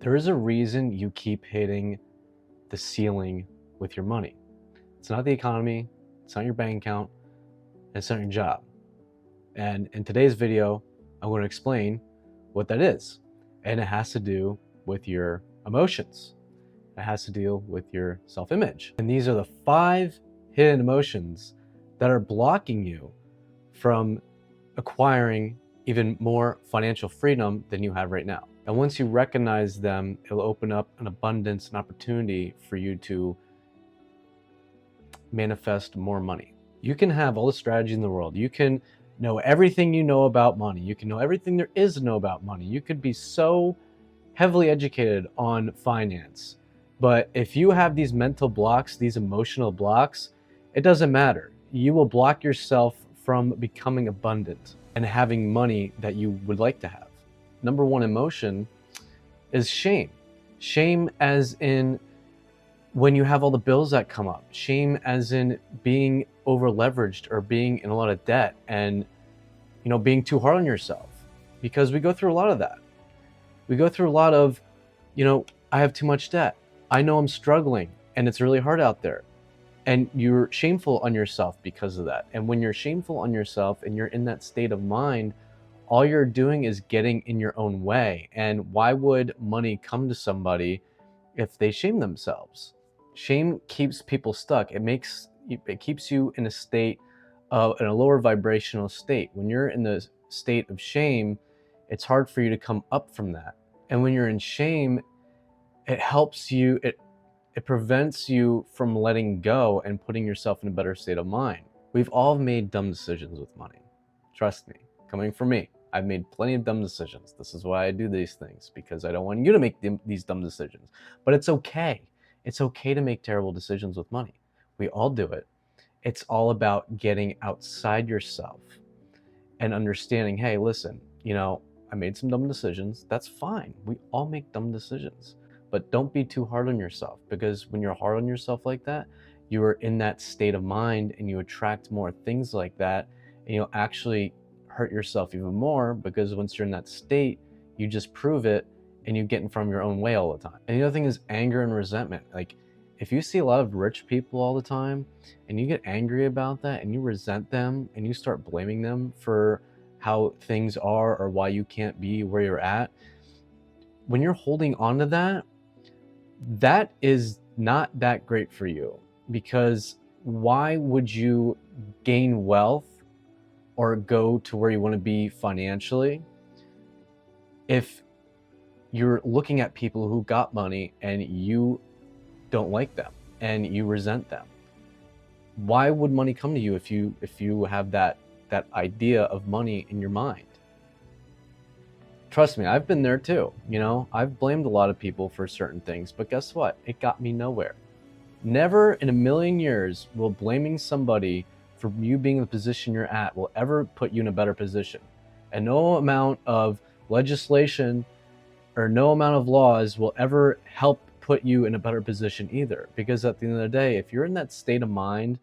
There is a reason you keep hitting the ceiling with your money. It's not the economy, it's not your bank account, and it's not your job. And in today's video, I'm going to explain what that is. And it has to do with your emotions. It has to deal with your self-image. And these are the 5 hidden emotions that are blocking you from acquiring even more financial freedom than you have right now. And once you recognize them, it'll open up an abundance, an opportunity for you to manifest more money. You can have all the strategy in the world. You can know everything you know about money. You can know everything there is to know about money. You could be so heavily educated on finance. But if you have these mental blocks, these emotional blocks, it doesn't matter. You will block yourself from becoming abundant and having money that you would like to have. Number one emotion is shame. Shame as in when you have all the bills that come up. Shame as in being over leveraged or being in a lot of debt and being too hard on yourself, because we go through a lot of that. We go through a lot of, I have too much debt. I know I'm struggling and it's really hard out there. And you're shameful on yourself because of that. And when you're shameful on yourself and you're in that state of mind, all you're doing is getting in your own way. And why would money come to somebody if they shame themselves? Shame keeps people stuck. It keeps you in a state in a lower vibrational state. When you're in the state of shame, it's hard for you to come up from that. And when you're in shame, it helps you, it prevents you from letting go and putting yourself in a better state of mind. We've all made dumb decisions with money. Trust me, coming from me, I've made plenty of dumb decisions. This is why I do these things, because I don't want you to make these dumb decisions. But it's okay. It's okay to make terrible decisions with money. We all do it. It's all about getting outside yourself and understanding, hey, listen, I made some dumb decisions. That's fine. We all make dumb decisions. But don't be too hard on yourself, because when you're hard on yourself like that, you are in that state of mind and you attract more things like that, and you'll actually hurt yourself even more, because once you're in that state, you just prove it and you get in from your own way all the time. And the other thing is anger and resentment. Like, if you see a lot of rich people all the time and you get angry about that and you resent them and you start blaming them for how things are or why you can't be where you're at, when you're holding on to that, that is not that great for you. Because why would you gain wealth or go to where you want to be financially if you're looking at people who got money and you don't like them and you resent them? Why would money come to you if you have that idea of money in your mind? Trust me, I've been there too. I've blamed a lot of people for certain things, but guess what? It got me nowhere. Never in a million years will blaming somebody for you being in the position you're at will ever put you in a better position. And no amount of legislation or no amount of laws will ever help put you in a better position either. Because at the end of the day, if you're in that state of mind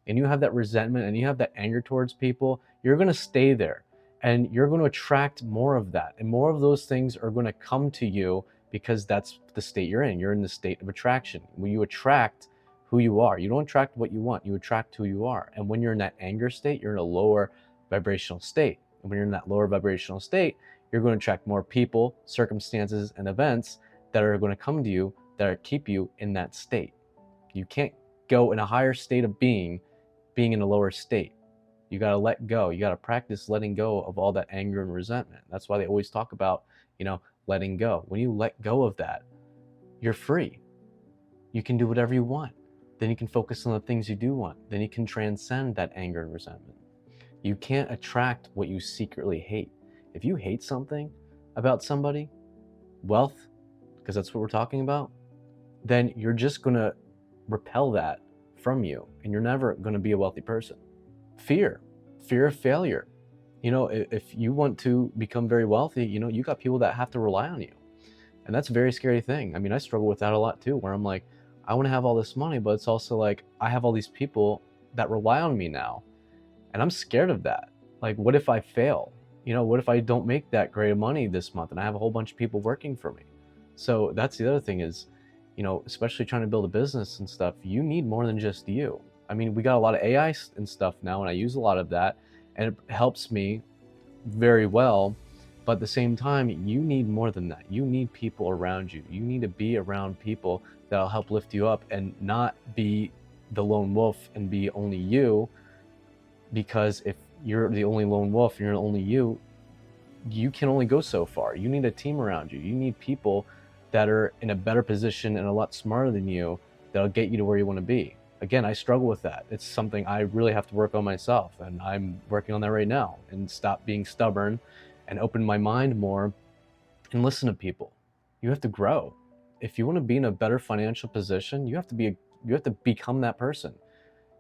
and you have that resentment and you have that anger towards people, you're going to stay there. And you're going to attract more of that. And more of those things are going to come to you, because that's the state you're in. You're in the state of attraction. When you attract who you are, you don't attract what you want, you attract who you are. And when you're in that anger state, you're in a lower vibrational state. And when you're in that lower vibrational state, you're going to attract more people, circumstances, and events that are going to come to you that keep you in that state. You can't go in a higher state of being in a lower state. You got to let go. You got to practice letting go of all that anger and resentment. That's why they always talk about, letting go. When you let go of that, you're free. You can do whatever you want. Then you can focus on the things you do want. Then you can transcend that anger and resentment. You can't attract what you secretly hate. If you hate something about somebody, wealth, because that's what we're talking about, then you're just going to repel that from you, and you're never going to be a wealthy person. Fear of failure. If you want to become very wealthy, you got people that have to rely on you. And that's a very scary thing. I mean, I struggle with that a lot too, where I'm like, I want to have all this money, but it's also like, I have all these people that rely on me now. And I'm scared of that. Like, what if I fail? What if I don't make that great of money this month and I have a whole bunch of people working for me? So that's the other thing is, especially trying to build a business and stuff, you need more than just you. I mean, we got a lot of AI and stuff now, and I use a lot of that, and it helps me very well. But at the same time, you need more than that. You need people around you. You need to be around people that'll help lift you up and not be the lone wolf and be only you. Because if you're the only lone wolf and you're only you can only go so far. You need a team around you. You need people that are in a better position and a lot smarter than you that'll get you to where you want to be. Again, I struggle with that. It's something I really have to work on myself, and I'm working on that right now, and stop being stubborn and open my mind more and listen to people. You have to grow. If you want to be in a better financial position, you have to become that person.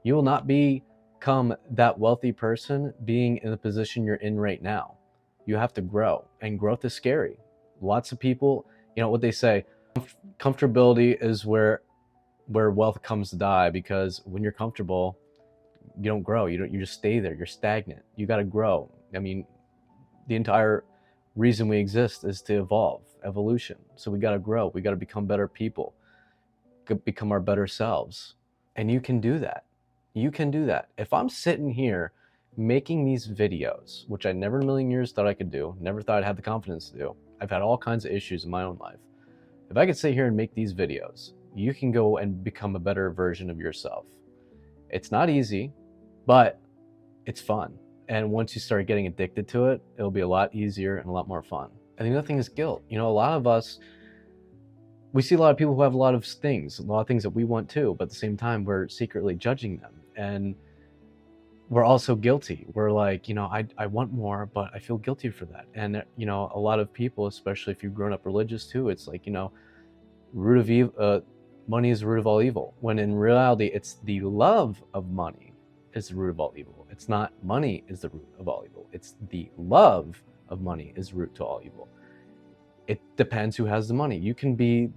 You will not become that wealthy person being in the position you're in right now. You have to grow, and growth is scary. Lots of people, what they say, comfortability is where wealth comes to die, because when you're comfortable, you don't grow. You just stay there. You're stagnant. You got to grow. I mean, the entire reason we exist is to evolution. So we got to grow. We got to become better people, become our better selves. And you can do that. You can do that. If I'm sitting here making these videos, which I never in a million years thought I could do, never thought I'd have the confidence to do. I've had all kinds of issues in my own life. If I could sit here and make these videos, you can go and become a better version of yourself. It's not easy, but it's fun. And once you start getting addicted to it, it'll be a lot easier and a lot more fun. And the other thing is guilt. A lot of us, we see a lot of people who have a lot of things that we want too, but at the same time, we're secretly judging them. And we're also guilty. We're like, I want more, but I feel guilty for that. And, a lot of people, especially if you've grown up religious too, it's like, root of evil, money is the root of all evil. When in reality, it's the love of money is the root of all evil. It's not money is the root of all evil. It's the love of money is root to all evil. It depends who has the money. You can be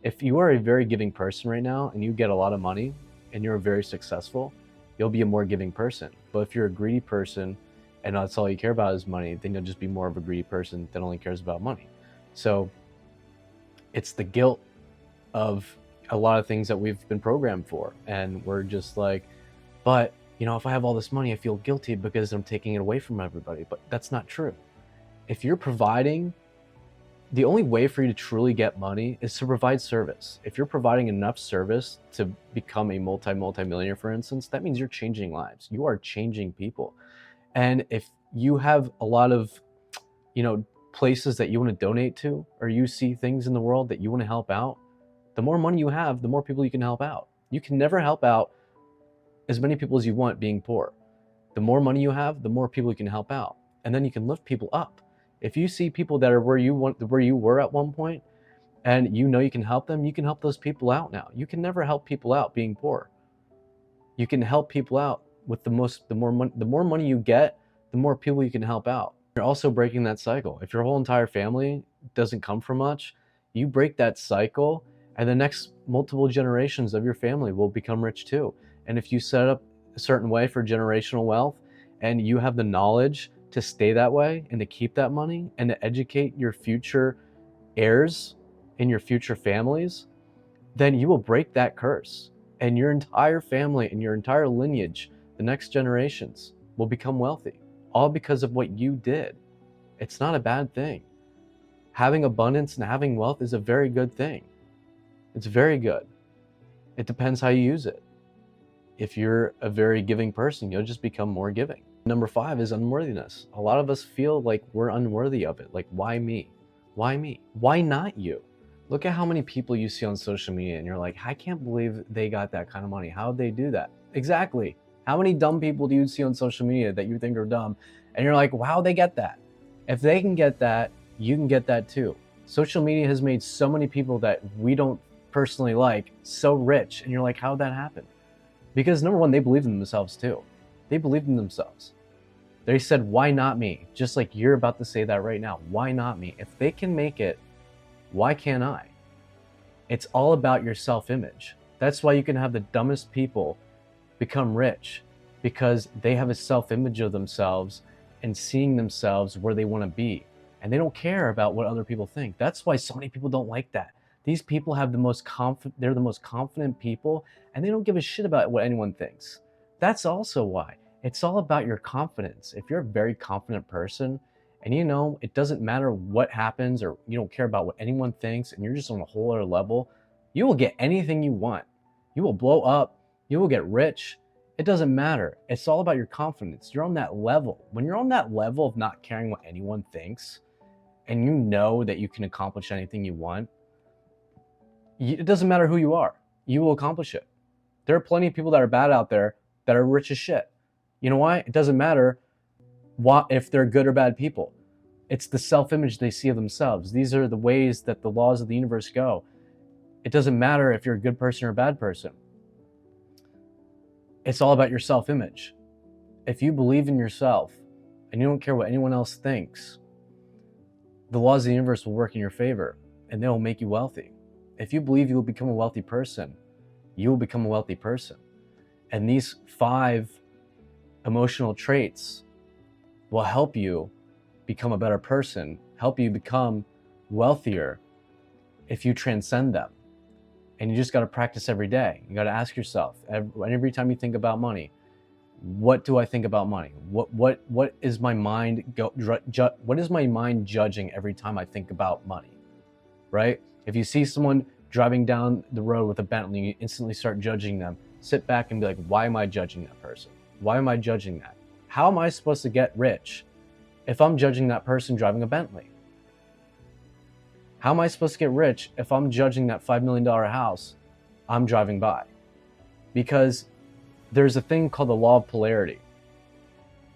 if you are a very giving person right now and you get a lot of money and you're very successful, you'll be a more giving person. But if you're a greedy person and that's all you care about is money, then you'll just be more of a greedy person that only cares about money. So it's the guilt of a lot of things that we've been programmed for. And we're just like, but if I have all this money, I feel guilty because I'm taking it away from everybody. But that's not true. If you're providing, the only way for you to truly get money is to provide service. If you're providing enough service to become a multi-millionaire, for instance, that means you're changing lives. You are changing people. And if you have a lot of, places that you want to donate to, or you see things in the world that you want to help out, the more money you have, the more people you can help out. You can never help out as many people as you want being poor. The more money you have, the more people you can help out. And then you can lift people up. If you see people that are where you were at one point, and you can help them, you can help those people out now. You can never help people out being poor. You can help people out with the more money you get, the more people you can help out. You're also breaking that cycle. If your whole entire family doesn't come from much, you break that cycle, and the next multiple generations of your family will become rich too. And if you set up a certain way for generational wealth, and you have the knowledge to stay that way and to keep that money and to educate your future heirs and your future families, then you will break that curse, and your entire family and your entire lineage, the next generations, will become wealthy, all because of what you did. It's not a bad thing. Having abundance and having wealth is a very good thing. It's very good. It depends how you use it. If you're a very giving person, you'll just become more giving. Number 5 is unworthiness. A lot of us feel like we're unworthy of it. Like, why me? Why me? Why not you? Look at how many people you see on social media and you're like, I can't believe they got that kind of money. How'd they do that? Exactly. How many dumb people do you see on social media that you think are dumb? And you're like, wow, they get that. If they can get that, you can get that too. Social media has made so many people that we don't personally like so rich. And you're like, how'd that happen? Because number one, they believed in themselves too. They believed in themselves. They said, why not me? Just like you're about to say that right now. Why not me? If they can make it, why can't I? It's all about your self-image. That's why you can have the dumbest people become rich, because they have a self-image of themselves and seeing themselves where they want to be. and they don't care about what other people think. That's why so many people don't like that. These people have the most confident, they're the most confident people, and they don't give a shit about what anyone thinks. That's also why. It's all about your confidence. If you're a very confident person and you know it doesn't matter what happens or you don't care about what anyone thinks and you're just on a whole other level, you will get anything you want. You will blow up, you will get rich. It doesn't matter. It's all about your confidence. You're on that level. When you're on that level of not caring what anyone thinks and you know that you can accomplish anything you want, it doesn't matter who you are. You will accomplish it. There are plenty of people that are bad out there that are rich as shit. You know why? It doesn't matter if they're good or bad people. It's the self-image they see of themselves. These are the ways that the laws of the universe go. It doesn't matter if you're a good person or a bad person. It's all about your self-image. If you believe in yourself and you don't care what anyone else thinks, the laws of the universe will work in your favor and they will make you wealthy. If you believe you will become a wealthy person, you will become a wealthy person. And these 5 emotional traits will help you become a better person, help you become wealthier if you transcend them. And you just got to practice every day. You got to ask yourself every time you think about money, what do I think about money? What is my mind what is my mind judging every time I think about money? Right? If you see someone driving down the road with a Bentley, you instantly start judging them. Sit back and be like, why am I judging that person? Why am I judging that? How am I supposed to get rich if I'm judging that person driving a Bentley? How am I supposed to get rich if I'm judging that $5 million house I'm driving by? Because there's a thing called the Law of Polarity.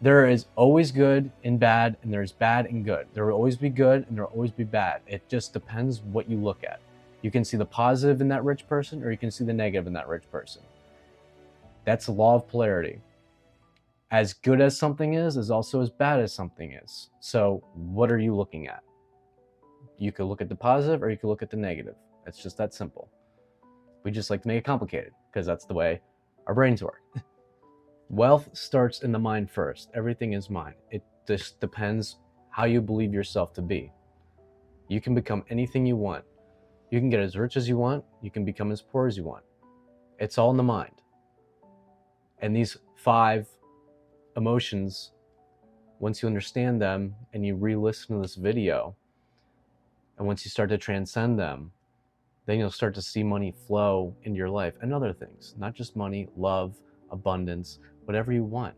There is always good and bad, and there's bad and good. There will always be good and there will always be bad. It just depends what you look at. You can see the positive in that rich person or you can see the negative in that rich person. That's the Law of Polarity. As good as something is also as bad as something is. So what are you looking at? You could look at the positive or you could look at the negative. It's just that simple. We just like to make it complicated because that's the way our brains work. Wealth starts in the mind first. Everything is mind. It just depends how you believe yourself to be. You can become anything you want. You can get as rich as you want. You can become as poor as you want. It's all in the mind. And these 5 emotions, once you understand them and you re-listen to this video, and once you start to transcend them, then you'll start to see money flow into your life and other things, not just money, love, abundance, whatever you want.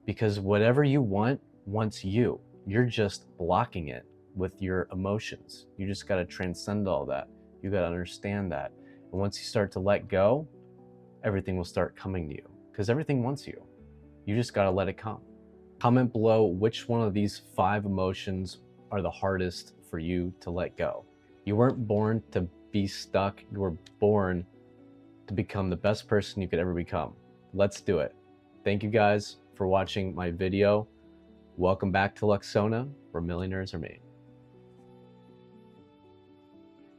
Because whatever you want wants you. You're just blocking it with your emotions. You just got to transcend all that. You got to understand that. And once you start to let go, everything will start coming to you because everything wants you. You just got to let it come. Comment below which one of these 5 emotions are the hardest for you to let go. You weren't born to be stuck. You were born to become the best person you could ever become. Let's do it. Thank you guys for watching my video. Welcome back to Luxona, where millionaires are made.